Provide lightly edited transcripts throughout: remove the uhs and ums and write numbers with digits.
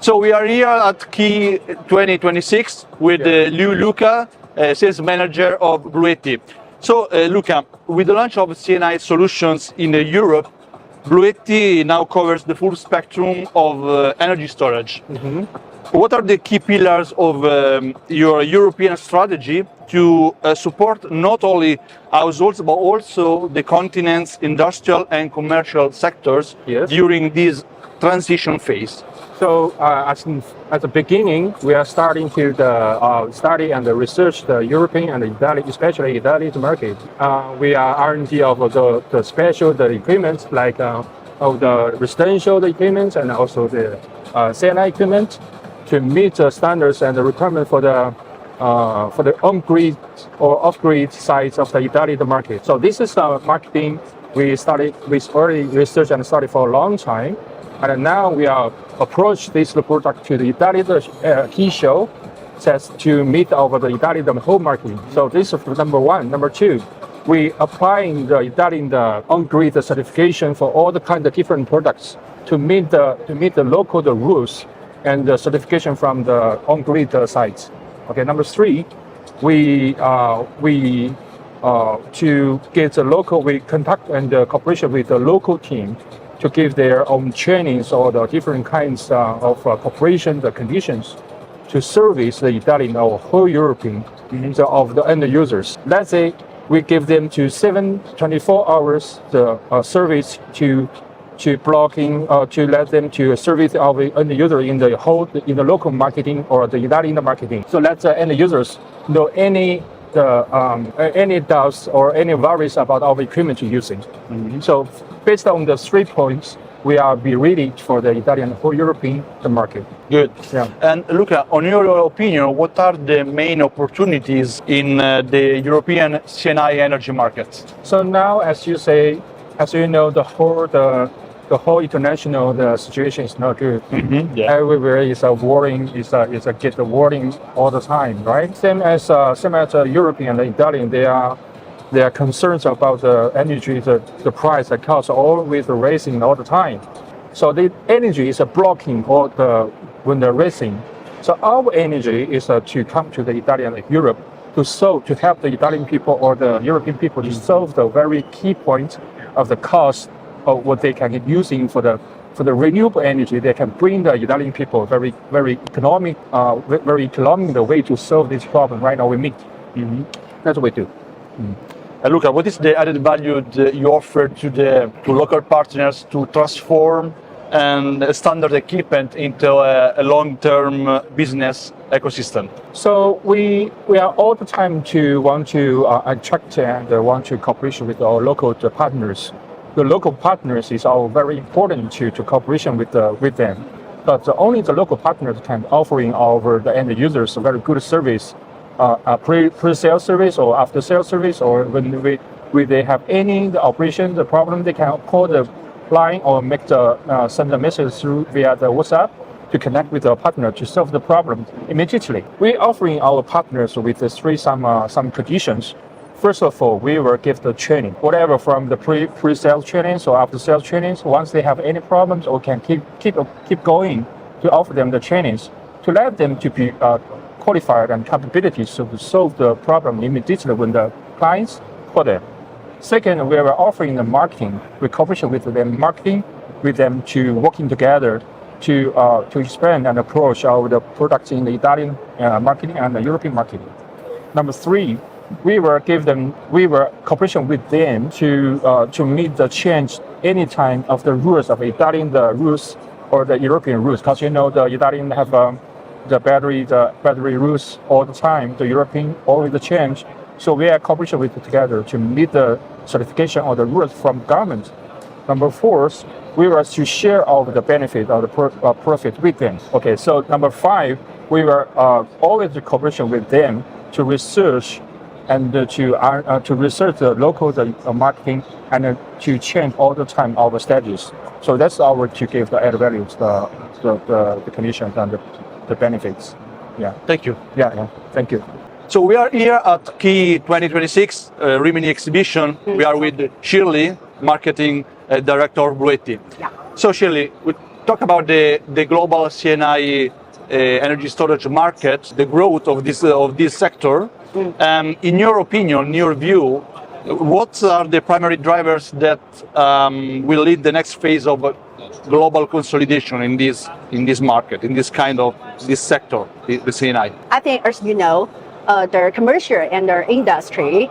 So we are here at Key 2026 with Luca, sales manager of BLUETTI. So Luca, with the launch of CNI solutions in Europe, BLUETTI now covers the full spectrum of energy storage. Mm-hmm. What are the key pillars of your European strategy to support not only households but also the continent's industrial and commercial sectors during this transition phase? So at the beginning, we are starting to study and research the European and Italian, especially Italian market. We are R&D of the special equipment like of the residential equipment and also the CNI equipment to meet the standards and the requirement for the on-grid or off-grid sides of the Italian market. So this is marketing we already researched and studied for a long time. And now we are approach this product to the Italian key show just to meet over the Italian home market. So this is number one. Number two, we applying the Italian on-grid certification for all the kind of different products to meet the local rules and the certification from the on-grid sites. Okay, number three, we to get the local, we contact and cooperation with the local team to give their own trainings or the different kinds of cooperation, the conditions to service the Italian or whole European of the end users. Let's say we give them to 24 hours the service to blocking to let them to service our end user in the local marketing or the Italian marketing. So let the end users know any doubts or any worries about our equipment using. Mm-hmm. So based on the 3 points, we are be ready for the Italian whole European market. Good. Yeah. And Luca, on your opinion, what are the main opportunities in the European CNI energy market? So now, as you know, the whole international situation is not good. Mm-hmm. Yeah. Everywhere is a warring, get the warring all the time, right? Same as European and Italian, they are concerned about the energy, the price, the cost, always raising all the time. So the energy is blocking when they're raising. So our energy is to come to the Italian Europe to help the Italian people or the European people to solve the very key point of the cost of what they can get using for the renewable energy. They can bring the Italian people very economic the way to solve this problem right now we meet. Mm-hmm. That's what we do. Mm-hmm. Luca, what is the added value that you offer to local partners to transform and standard equipment into a long-term business ecosystem? So we are all the time want to attract and want to cooperation with our local partners. The local partners is all very important to cooperation with them. But only the local partners can offering the end users a very good service. Pre-sale service or after-sale service, or when they have any operation, the problem, they can call the line or send a message through via the WhatsApp to connect with our partner to solve the problem immediately. We're offering our partners with some conditions. First of all, we will give the training, whatever from the pre-sale trainings or after-sales trainings. Once they have any problems, or can keep going to offer them the trainings to let them to be qualified and capabilities to solve the problem immediately when the clients call them. Second, we are offering the marketing, with cooperation with them, marketing with them to working together to expand and approach the products in the Italian marketing and the European marketing. Number three, we were cooperation with them to meet the change anytime of the rules of Italian rules or the European rules, because the Italian have the battery rules all the time. The European always change. So we are cooperation with together to meet the certification or the rules from government. Number four, we were to share all the benefit of the profit with them. Okay, so number five, we were always in cooperation with them to research and to research the local marketing and to change all the time our strategies. So that's our to give the added values, the conditions and the benefits. Yeah. Thank you. Yeah. Thank you. So we are here at Key 2026 Rimini exhibition. We are with Shirley, marketing director of BLUETTI. Yeah. So Shirley, talk about the global CNI energy storage market, the growth of this sector. In your opinion, in your view, what are the primary drivers that will lead the next phase of global consolidation in this market, in this sector, the CNI? I think, as you know, the commercial and the industry,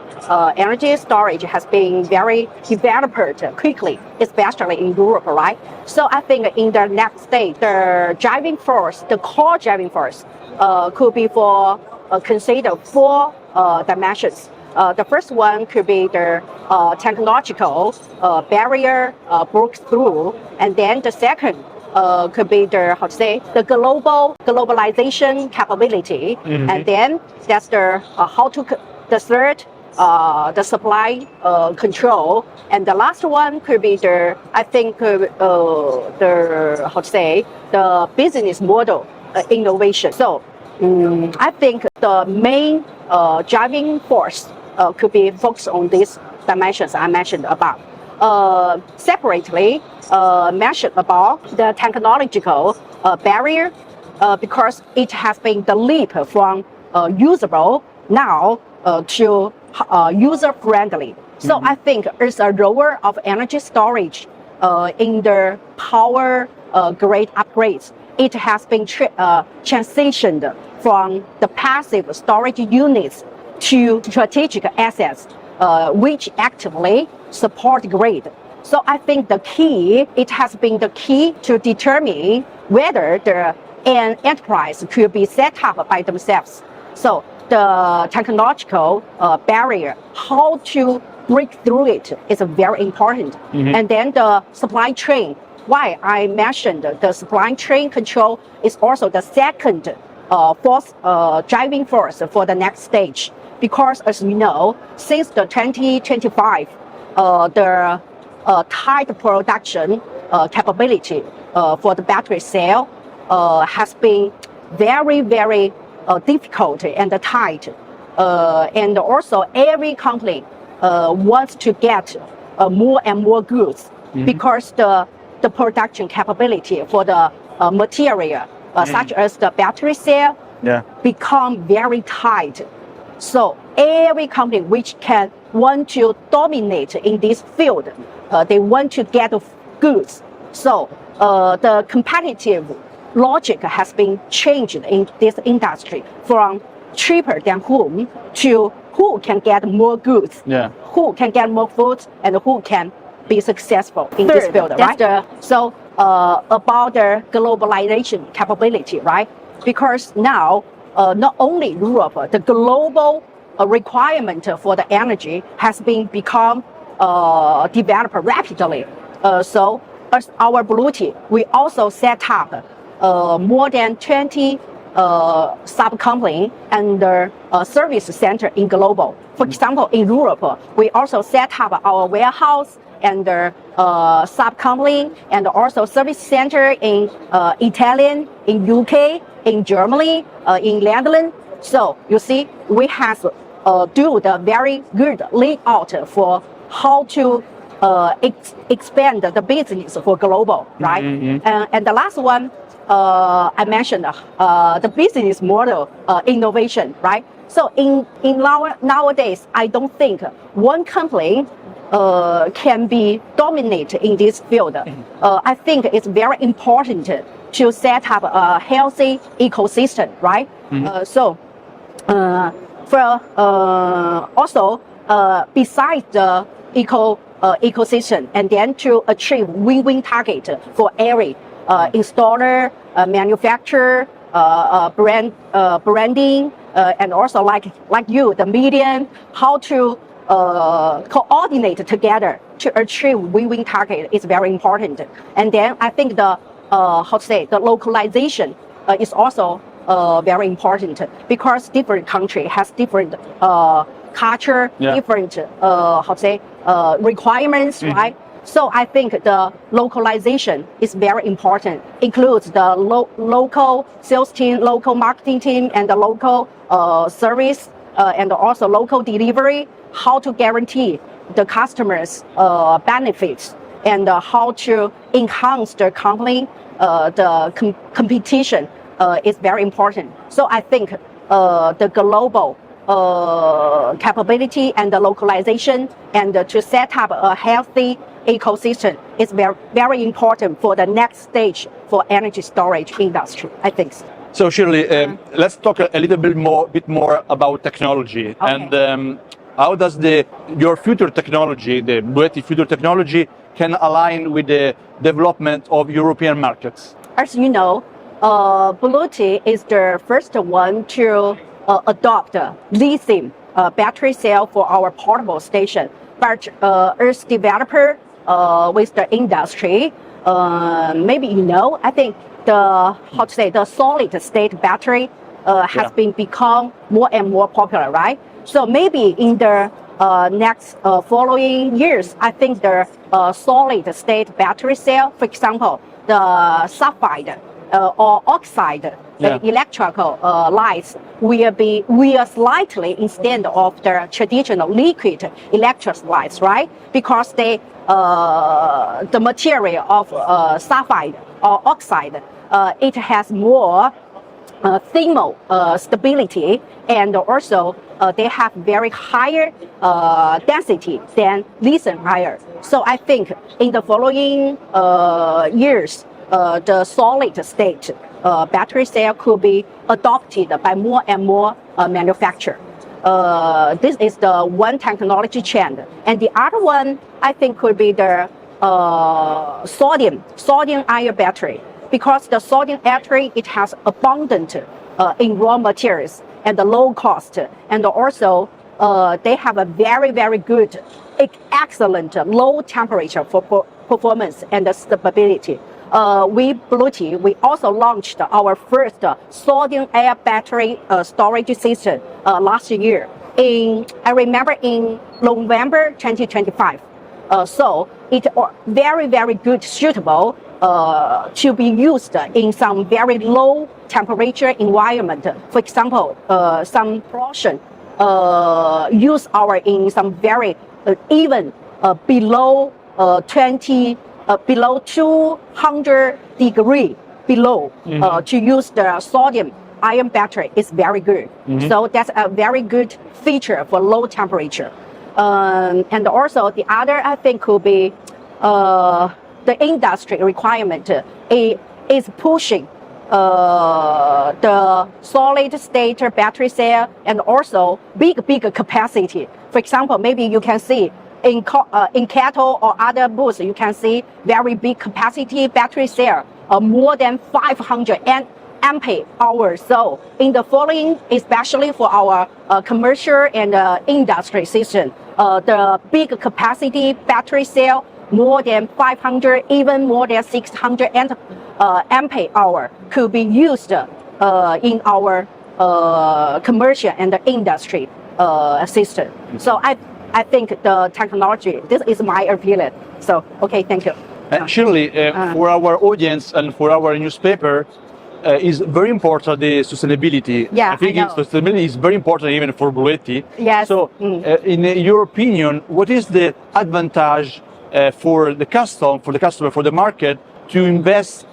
energy storage has been very developed quickly, especially in Europe, right? So I think in the next stage, the driving force, the core driving force, could be consider four dimensions. The first one could be the technological barrier broke through, and then the second could be the globalization capability, and then that's the third the supply control, and the last one could be the business model innovation. So I think the main driving force could be focused on these dimensions I mentioned above. Separately, mentioned about the technological barrier, because it has been the leap from usable now to user-friendly. So I think it's a role of energy storage in the power grid upgrades. It has been transitioned from the passive storage units to strategic assets, which actively support the grid. So I think it has been the key to determine whether an enterprise could be set up by themselves. So the technological barrier, how to break through it, is very important. And then the supply chain, why I mentioned the supply chain control is also the second driving force for the next stage. Because as you know, since the 2025, the tight production capability for the battery cell has been very, very difficult and tight. And also every company wants to get more and more goods because the production capability for the material, such as the battery cell, become very tight. So every company which want to dominate in this field, they want to get goods. So the competitive logic has been changed in this industry from cheaper than whom to who can get more goods, who can get more food, and who can be successful in this field, right? About the globalization capability, right? Because now, not only Europe, the global requirement for the energy has become developed rapidly. So as our BLUETTI, we also set up more than 20 sub-company and service center in global. For example, in Europe, we also set up our warehouse and sub-company and also service center in Italian, in UK, in Germany, in Netherlands. So you see, we have do the very good layout for how to expand the business for global, right? And the last one I mentioned, the business model innovation, right? So in nowadays, I don't think one company can be dominant in this field. I think it's very important to set up a healthy ecosystem, right? Also besides the ecosystem, and then to achieve win-win target for every installer, manufacturer, branding, and also like you, the medium, how to coordinate together to achieve win-win target is very important. And then I think the localization is also very important, because different country has different culture, different requirements, right? So I think the localization is very important. Includes the local sales team, local marketing team, and the local service, and also local delivery. How to guarantee the customers' benefits, and how to enhance the company, competition is very important. So I think the global capability and the localization and to set up a healthy ecosystem is very, very important for the next stage for energy storage industry, I think. So Shirley, let's talk a little bit more about technology. Okay. And how does your future technology, the BLUETTI future technology, can align with the development of European markets? As you know, BLUETTI is the first one to adopt lithium battery cell for our portable station. But as developer with the industry, maybe you know, I think the solid state battery has been become more and more popular, right? So maybe in the next following years, I think the solid state battery cell, for example, the sulfide or oxide electrical lights will slightly instead of the traditional liquid electrolytes, right? Because the material of sulfide or oxide, it has more thermal stability, and also they have very higher density than lithium ion. So I think in the following years, the solid state battery cell could be adopted by more and more manufacturers. This is the one technology trend, and the other one I think could be the sodium ion battery, because the sodium battery, it has abundant in raw materials and the low cost, and also they have a very, very good, excellent low temperature for performance and stability. BLUETTI, we also launched our first sodium ion battery storage system last year. I remember in November 2025. So it's very, very good, suitable to be used in some very low temperature environment. For example, some portion use in some very even below 200 degree below to use the sodium ion battery is very good. So that's a very good feature for low temperature. And also the other, I think, could be the industry requirement is pushing the solid state battery cell and also big capacity. For example, maybe you can see in cattle or other booths, you can see very big capacity battery cell, more than 500 ampere hours. So in the following, especially for our commercial and industry system, the big capacity battery cell, more than 500, even more than 600 ampere hour could be used in our commercial and industry system. So I think the technology, this is my opinion. So, okay, thank you. Shirley, for our audience and for our newspaper, is very important the sustainability. Yeah, I think I know. sustainability is very important even for BLUETTI. Yes. So, in your opinion, what is the advantage for the customer, for the market to invest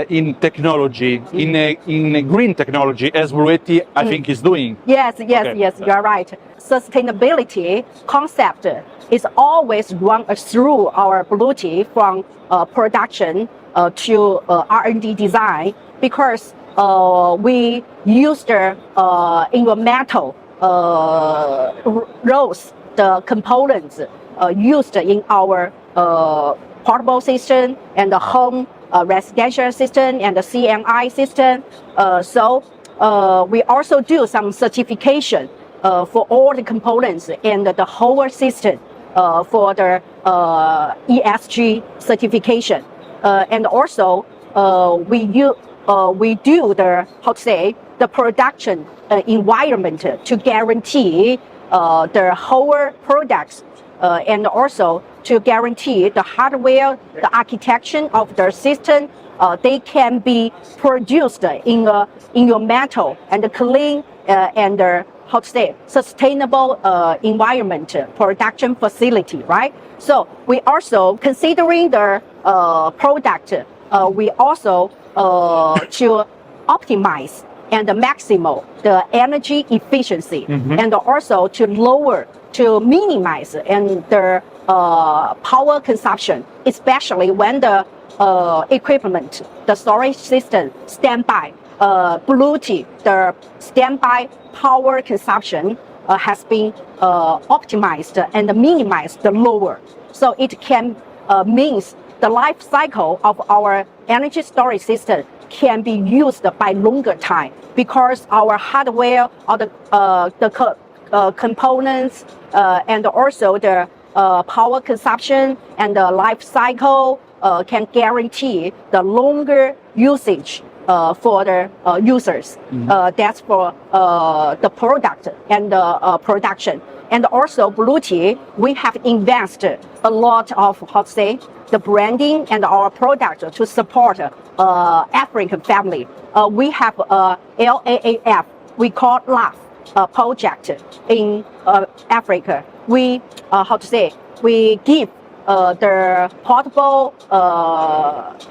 in technology, in a green technology, as BLUETTI I think is doing? Yes, Okay. you are right. Sustainability concept is always run through our BLUETTI from production to R&D design, because we use the environmental roles, the components used in our portable system and the home residential system and the CNI system. So we also do some certification for all the components and the whole system for the ESG certification. And also we do the production environment to guarantee the whole products, and also to guarantee the hardware, the architecture of the system, they can be produced in your metal and clean and how to say, sustainable environment production facility, right? So we also considering the product, we also to optimize and maximal the energy efficiency, and also to minimize and the power consumption, especially when the equipment, the storage system standby, BLUETTI, the standby power consumption has been optimized and minimized lower. So it can means the life cycle of our energy storage system can be used by longer time because our hardware or the components and also the power consumption and the life cycle can guarantee the longer usage for the users. That's for the product and the production. And also BLUETTI, we have invested a lot of, how to say, the branding and our product to support African family. We have LAAF, we call LAF project in Africa. We, how to say, we give the portable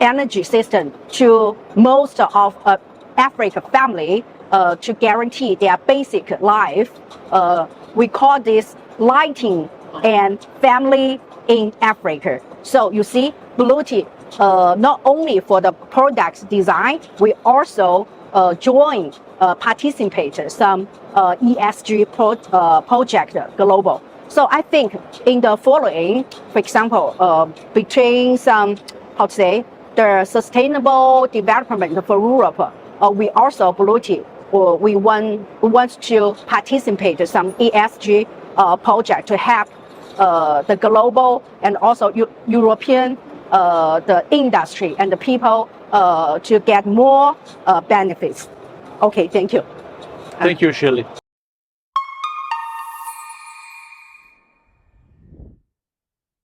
energy system to most of African family to guarantee their basic life. We call this lighting and family in Africa. So you see, BLUETTI, not only for the product design, we also participate some ESG project global. So I think in the following, for example, between some, how to say, the sustainable development for Europe, we also BLUETTI, we want to participate in some ESG project to help the global and also European the industry and the people to get more benefits. Okay, thank you. Thank you, Shirley.